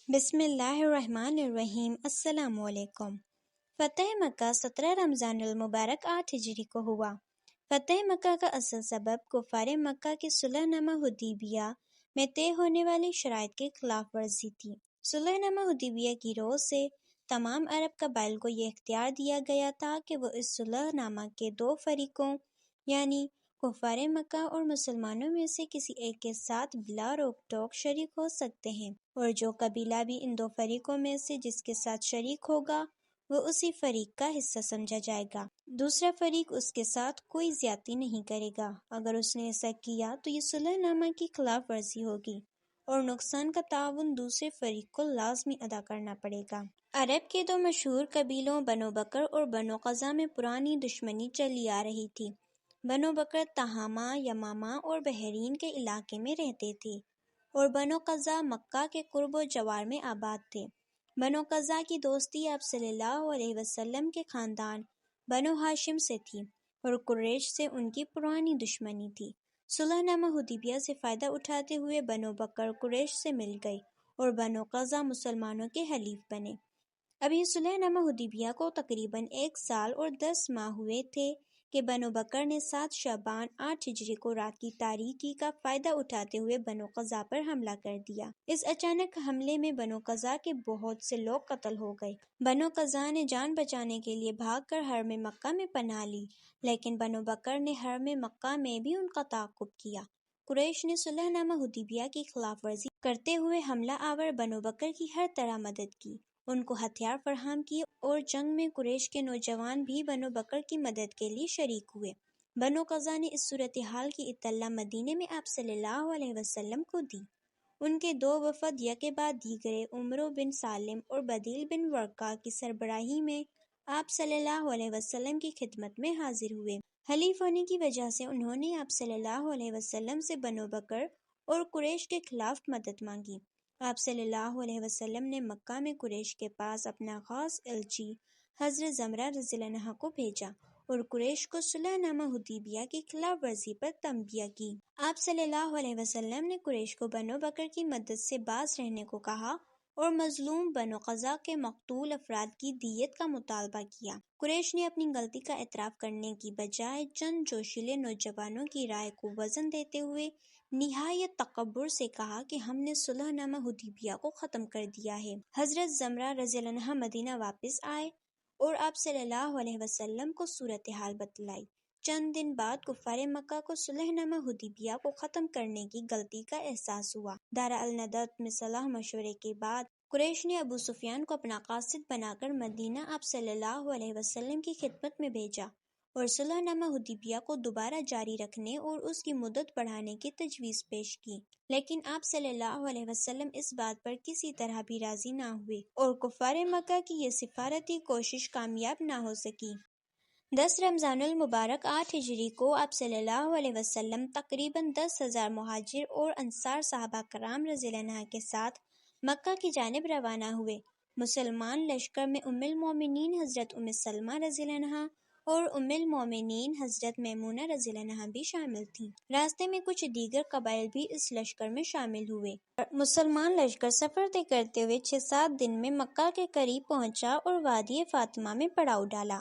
بسم اللہ الرحمن الرحیم۔ السلام علیکم۔ فتح مکہ 17 رمضان المبارک 8 ہجری کو ہوا۔ فتح مکہ کا اصل سبب کفار مکہ کی صلح نامہ حدیبیہ میں طے ہونے والی شرائط کی خلاف ورزی تھی۔ صلح نامہ حدیبیہ کی روز سے تمام عرب قبائل کو یہ اختیار دیا گیا تھا کہ وہ اس صلح نامہ کے دو فریقوں یعنی کفار مکہ اور مسلمانوں میں سے کسی ایک کے ساتھ بلا روک ٹوک شریک ہو سکتے ہیں، اور جو قبیلہ بھی ان دو فریقوں میں سے جس کے ساتھ شریک ہوگا وہ اسی فریق کا حصہ سمجھا جائے گا۔ دوسرا فریق اس کے ساتھ کوئی زیادتی نہیں کرے گا۔ اگر اس نے ایسا کیا تو یہ صلح نامہ کی خلاف ورزی ہوگی اور نقصان کا تعاون دوسرے فریق کو لازمی ادا کرنا پڑے گا۔ عرب کے دو مشہور قبیلوں بنو بکر اور بنو قزا میں پرانی دشمنی چلی آ رہی تھی۔ بنو بکر تہامہ، یمامہ اور بحرین کے علاقے میں رہتے تھے اور بنو قزا مکہ کے قرب و جوار میں آباد تھے۔ بنو قزا کی دوستی آپ صلی اللہ علیہ وسلم کے خاندان بنو ہاشم سے تھی اور قریش سے ان کی پرانی دشمنی تھی۔ صلح نامہ حدیبیہ سے فائدہ اٹھاتے ہوئے بنو بکر قریش سے مل گئے اور بنو قزا مسلمانوں کے حلیف بنے۔ ابھی صلح نامہ حدیبیہ کو تقریباً 1 سال اور 10 ماہ ہوئے تھے کہ بنو بکر نے 7 شعبان 8 ہجری کو رات کی تاریکی کا فائدہ اٹھاتے ہوئے بنو قزا پر حملہ کر دیا۔ اس اچانک حملے میں بنو قزا کے بہت سے لوگ قتل ہو گئے۔ بنو قزا نے جان بچانے کے لیے بھاگ کر حرم مکہ میں پناہ لی، لیکن بنو بکر نے حرم مکہ میں بھی ان کا تعاقب کیا۔ قریش نے صلح نامہ حدیبیہ کی خلاف ورزی کرتے ہوئے حملہ آور بنو بکر کی ہر طرح مدد کی، ان کو ہتھیار فراہم کیے اور جنگ میں قریش کے نوجوان بھی بنو بکر کی مدد کے لیے شریک ہوئے۔ بنو قزا نے اس صورتحال کی اطلاع مدینے میں آپ صلی اللہ علیہ وسلم کو دی۔ ان کے 2 وفد یکے بعد دیگرے عمرو بن سالم اور بدیل بن ورقہ کی سربراہی میں آپ صلی اللہ علیہ وسلم کی خدمت میں حاضر ہوئے۔ حلیف ہونے کی وجہ سے انہوں نے آپ صلی اللہ علیہ وسلم سے بنو بکر اور قریش کے خلاف مدد مانگی۔ آپ صلی اللہ علیہ وسلم نے مکہ میں قریش کے پاس اپنا خاص ایلچی حضرت زمرہ رضی اللہ عنہا کو بھیجا اور قریش کو صلح نامہ حدیبیہ کی خلاف ورزی پر تنبیہ کی۔ آپ صلی اللہ علیہ وسلم نے قریش کو بنو بکر کی مدد سے باز رہنے کو کہا اور مظلوم بنو قزا کے مقتول افراد کی دیت کا مطالبہ کیا۔ قریش نے اپنی غلطی کا اعتراف کرنے کی بجائے چند جوشیلے نوجوانوں کی رائے کو وزن دیتے ہوئے نہایت تکبر سے کہا کہ ہم نے صلح نامہ حدیبیہ کو ختم کر دیا ہے۔ حضرت زمرہ رضی اللہ عنہا مدینہ واپس آئے اور آپ صلی اللہ علیہ وسلم کو صورتحال بتلائی۔ چند دن بعد کفار مکہ کو صلح نامہ حدیبیہ کو ختم کرنے کی غلطی کا احساس ہوا۔ دار الندوۃ میں صلاح مشورے کے بعد قریش نے ابو سفیان کو اپنا قاصد بنا کر مدینہ آپ صلی اللہ علیہ وسلم کی خدمت میں بھیجا اور صلح نامہ حدیبیہ کو دوبارہ جاری رکھنے اور اس کی مدت بڑھانے کی تجویز پیش کی، لیکن آپ صلی اللہ علیہ وسلم اس بات پر کسی طرح بھی راضی نہ ہوئے اور کفار مکہ کی یہ سفارتی کوشش کامیاب نہ ہو سکی۔ 10 رمضان المبارک 8 ہجری کو آپ صلی اللہ علیہ وسلم تقریباً 10,000 مہاجر اور انصار صحابہ کرام رضی اللہ عنہ کے ساتھ مکہ کی جانب روانہ ہوئے۔ مسلمان لشکر میں ام المومنین حضرت ام سلمہ رضی اللہ عنہا اور ام المومنین حضرت میمونہ رضی اللہ عنہا بھی شامل تھیں۔ راستے میں کچھ دیگر قبائل بھی اس لشکر میں شامل ہوئے۔ مسلمان لشکر سفر طے کرتے ہوئے 6-7 دن میں مکہ کے قریب پہنچا اور وادی فاطمہ میں پڑاؤ ڈالا۔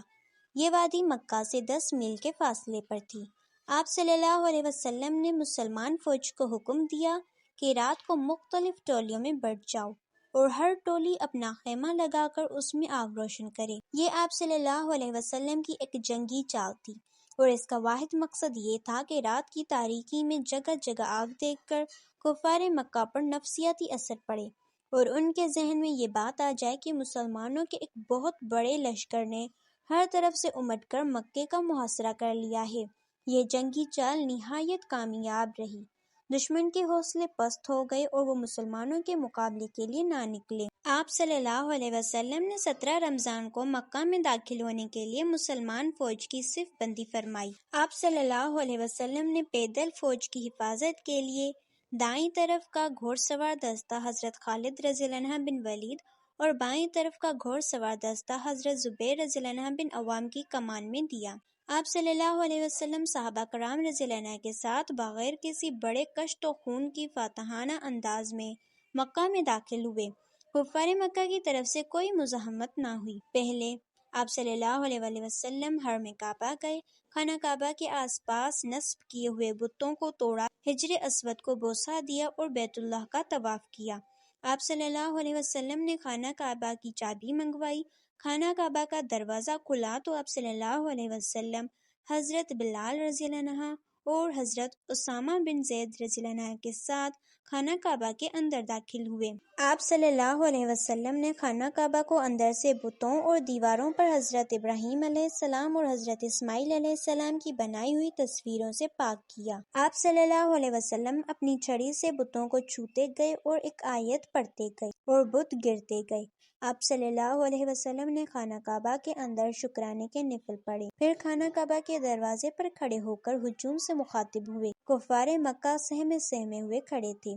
یہ وادی مکہ سے 10 میل کے فاصلے پر تھی۔ آپ صلی اللہ علیہ وسلم نے مسلمان فوج کو حکم دیا کہ رات کو مختلف ٹولیوں میں بٹ جاؤ اور ہر ٹولی اپنا خیمہ لگا کر اس میں آگ روشن کرے۔ یہ آپ صلی اللہ علیہ وسلم کی ایک جنگی چال تھی اور اس کا واحد مقصد یہ تھا کہ رات کی تاریکی میں جگہ جگہ آگ دیکھ کر کفار مکہ پر نفسیاتی اثر پڑے اور ان کے ذہن میں یہ بات آ جائے کہ مسلمانوں کے ایک بہت بڑے لشکر نے ہر طرف سے امٹ کر مکے کا محاصرہ کر لیا ہے۔ یہ جنگی چال نہایت کامیاب رہی۔ دشمن کے حوصلے پست ہو گئے اور وہ مسلمانوں کے مقابلے کے لیے نہ نکلے۔ آپ صلی اللہ علیہ وسلم نے 17 رمضان کو مکہ میں داخل ہونے کے لیے مسلمان فوج کی صف بندی فرمائی۔ آپ صلی اللہ علیہ وسلم نے پیدل فوج کی حفاظت کے لیے دائیں طرف کا گھوڑ سوار دستہ حضرت خالد رضی اللہ عنہ بن ولید اور بائیں طرف کا گھوڑ سوار دستہ حضرت زبیر رضی اللہ عنہ بن عوام کی کمان میں دیا۔ آپ صلی اللہ علیہ وسلم صحابہ کرام رضی اللہ عنہ کے ساتھ بغیر کسی بڑے کشت و خون کی فاتحانہ انداز میں مکہ میں داخل ہوئے۔ کفار مکہ کی طرف سے کوئی مزاحمت نہ ہوئی۔ پہلے آپ صلی اللہ علیہ وآلہ وسلم حرم کعبہ گئے، خانہ کعبہ کے آس پاس نصب کیے ہوئے بتوں کو توڑا، حجر اسود کو بوسہ دیا اور بیت اللہ کا طواف کیا۔ آپ صلی اللہ علیہ وسلم نے خانہ کعبہ کی چابی منگوائی۔ خانہ کعبہ کا دروازہ کھلا تو آپ صلی اللہ علیہ وسلم حضرت بلال رضی اللہ عنہ اور حضرت اسامہ بن زید رضی اللہ عنہ کے ساتھ خانہ کعبہ کے اندر داخل ہوئے۔ آپ صلی اللہ علیہ وسلم نے خانہ کعبہ کو اندر سے بتوں اور دیواروں پر حضرت ابراہیم علیہ السلام اور حضرت اسماعیل علیہ السلام کی بنائی ہوئی تصویروں سے پاک کیا۔ آپ صلی اللہ علیہ وسلم اپنی چھڑی سے بتوں کو چھوتے گئے اور ایک آیت پڑھتے گئے اور بت گرتے گئے۔ آپ صلی اللہ علیہ وسلم نے خانہ کعبہ کے اندر شکرانے کے نفل پڑھے، پھر خانہ کعبہ کے دروازے پر کھڑے ہو کر ہجوم سے مخاطب ہوئے۔ کفار مکہ سہمے سہمے ہوئے کھڑے تھے۔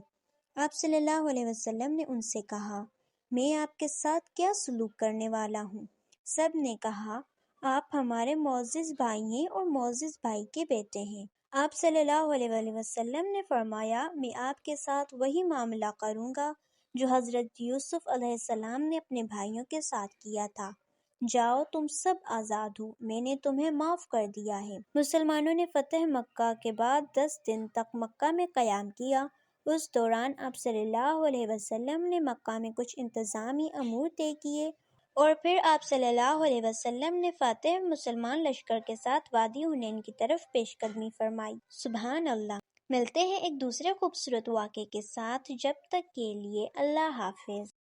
آپ صلی اللہ علیہ وسلم نے ان سے کہا، میں آپ کے ساتھ کیا سلوک کرنے والا ہوں؟ سب نے کہا، آپ ہمارے معزز بھائی ہیں اور معزز بھائی کے بیٹے ہیں۔ آپ صلی اللہ علیہ وآلہ وسلم نے فرمایا، میں آپ کے ساتھ وہی معاملہ کروں گا جو حضرت یوسف علیہ السلام نے اپنے بھائیوں کے ساتھ کیا تھا۔ جاؤ، تم سب آزاد ہو، میں نے تمہیں معاف کر دیا ہے۔ مسلمانوں نے فتح مکہ کے بعد 10 دن تک مکہ میں قیام کیا۔ اس دوران آپ صلی اللہ علیہ وسلم نے مکہ میں کچھ انتظامی امور طے کیے اور پھر آپ صلی اللہ علیہ وسلم نے فاتح مسلمان لشکر کے ساتھ وادی حنین کی طرف پیش قدمی فرمائی۔ سبحان اللہ۔ ملتے ہیں ایک دوسرے خوبصورت واقعے کے ساتھ، جب تک کے لیے اللہ حافظ۔